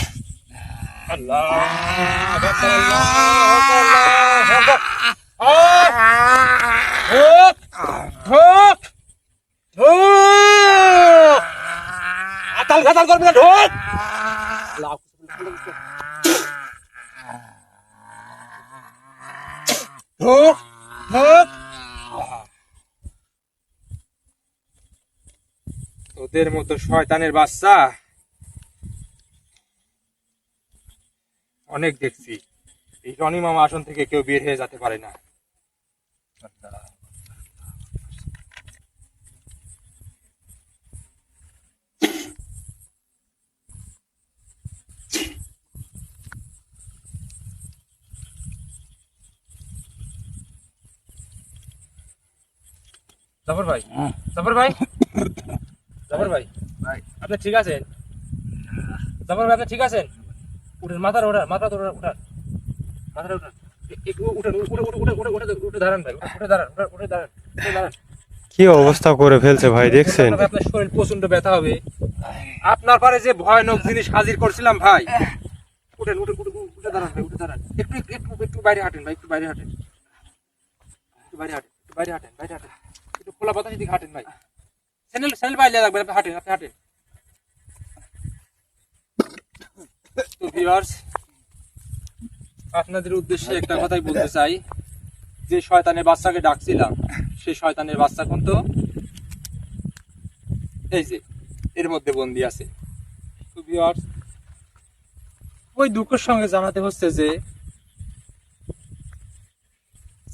আতাল খাতাল করবি না, ঢোক। ঢোক, ঢোক। তোদের মতো শয়তানের বাচ্চা অনেক দেখছি, এই রনি মামা আসন থেকে কেউ বের হয়ে যেতে পারে না। জাফর ভাই, জাফর ভাই, জাফর ভাই, আপনি ঠিক আছেন? জাফর ভাই, আপনি ঠিক আছেন? উঠেন, মাথার ওঠান, মাথার ওঠান, মাথার ওঠান, উঠে দাঁড়ান ভাই, উঠে দাঁড়ান, উঠে দাঁড়ান, উঠে দাঁড়ান। কি অবস্থা করে ফেলছে ভাই, দেখছেন? আপনার শরীর প্রচন্ড ব্যথা হবে। আপনার পারে যে ভয়ানক জিনিস হাজির করছিলাম ভাই। উঠেন, উঠে উঠে উঠে দাঁড়ান ভাই, উঠে দাঁড়ান। একটু একটু একটু বাইরে হাঁটেন ভাই, একটু বাইরে হাঁটেন, একটু বাইরে হাঁটেন, একটু বাইরে হাঁটেন, বাইরে হাঁটেন, একটু খোলা বাতাসের দিকে হাঁটেন ভাই। স্যান্ডেল বাইরে রাখবেন, আপনি হাঁটেন, আপনি হাঁটেন। তো ভিউয়ার্স, আপনাদের উদ্দেশ্যে একটা কথাই বলতে চাই, যে শয়তানের বাচ্চাকে ডাকছিলাম, সেই শয়তানের বাচ্চা কিন্তু এই যে এর মধ্যে বন্দি আছে। তো ভিউয়ার্স, ওই দুঃখের সঙ্গে জানাতে হচ্ছে যে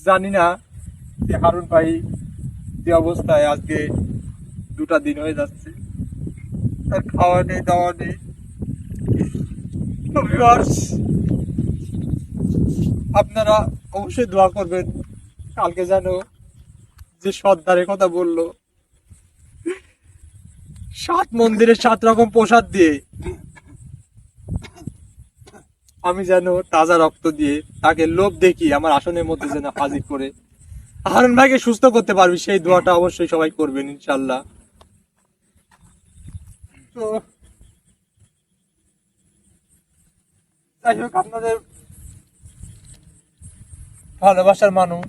জানি না যে হারুন ভাই যে অবস্থায় আজকে 2টা দিন হয়ে যাচ্ছে, তার খাওয়া নেই, দাওয়া নেই। তো ভিউয়ার্স, আপনারা অবশ্যই দোয়া করবেন, কালকে যেন যে সর্দারের কথা বললো 7 মন্দিরের 7 রকম প্রসাদ দিয়ে আমি যেন তাজা রক্ত দিয়ে তাকে লোভ দেখি আমার আসনের মধ্যে যেন হাজির করে হারুন ভাইকে সুস্থ করতে পারবি, সেই দোয়াটা অবশ্যই সবাই করবেন ইনশাল্লাহ। তো যাই হোক, আপনাদের ভালোবাসার মানুষ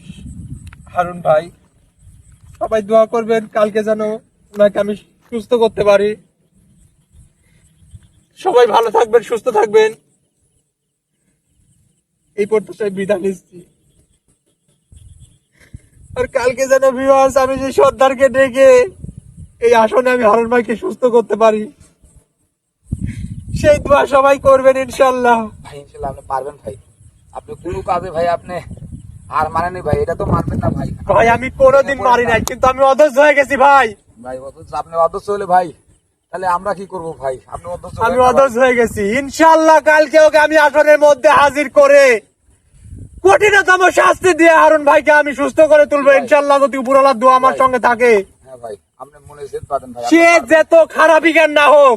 হারুন ভাই, সবাই দোয়া করবেন কালকে যেন ওনাকে আমি সুস্থ করতে পারি। সবাই ভালো থাকবেন, সুস্থ থাকবেন, এই প্রত্যাশায় বিদায় নিচ্ছি। আর কালকে যেন ভিউয়ার্স আমি যে সর্দারকে ডেকে এই আসনে আমি হারুন ভাইকে সুস্থ করতে পারি, সেই দোয়া সবাই করবেন ইনশাল্লাহ। ভাই ইনশাল্লাহ আপনি পারবেন ভাই। আপনি কোনো কাজে ভাই আপনি আর মানেনি ভাই, এটা তো মানবেন না ভাই। ভাই আমি কোনোদিন মারি নাই, কিন্তু আমি অধৈর্য হয়ে গেছি ভাই। ভাই অথচ আপনি অদস্য হলে ভাই, তাহলে আমরা কি করবো ভাই? আপনি অদস্য আমি অধৈর্য হয়ে গেছি। ইনশাল্লাহ কালকে ওকে আমি আসনের মধ্যে হাজির করে কঠিনতম শাস্তি দিয়ে হারুন ভাইকে আমি সুস্থ করে তুলবো ইনশাল্লাহ, যদি উপরওয়ালার দোয়া আমার সঙ্গে থাকে। হ্যাঁ ভাই, আপনি মনে জেদ পাবেন ভাই। সে যত খারাপই জ্ঞান না হোক,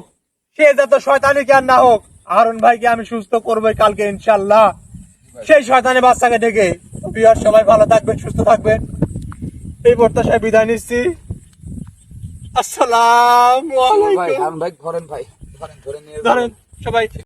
সে যত শয়তানি জ্ঞান না হোক, হারুন ভাইকে আমি সুস্থ করবো কালকে ইনশাল্লাহ, সেই শয়তানি বাচ্চাকে ডেকে। বিহার সবাই ভালো থাকবেন, সুস্থ থাকবেন, এই প্রত্যাশায় বিদায় নিচ্ছি। আসসালামু ভাই আলাইকুম। হারুন ভাই ধরেন ভাই, ধরেন ধরে নিয়ে ধরেন সবাই।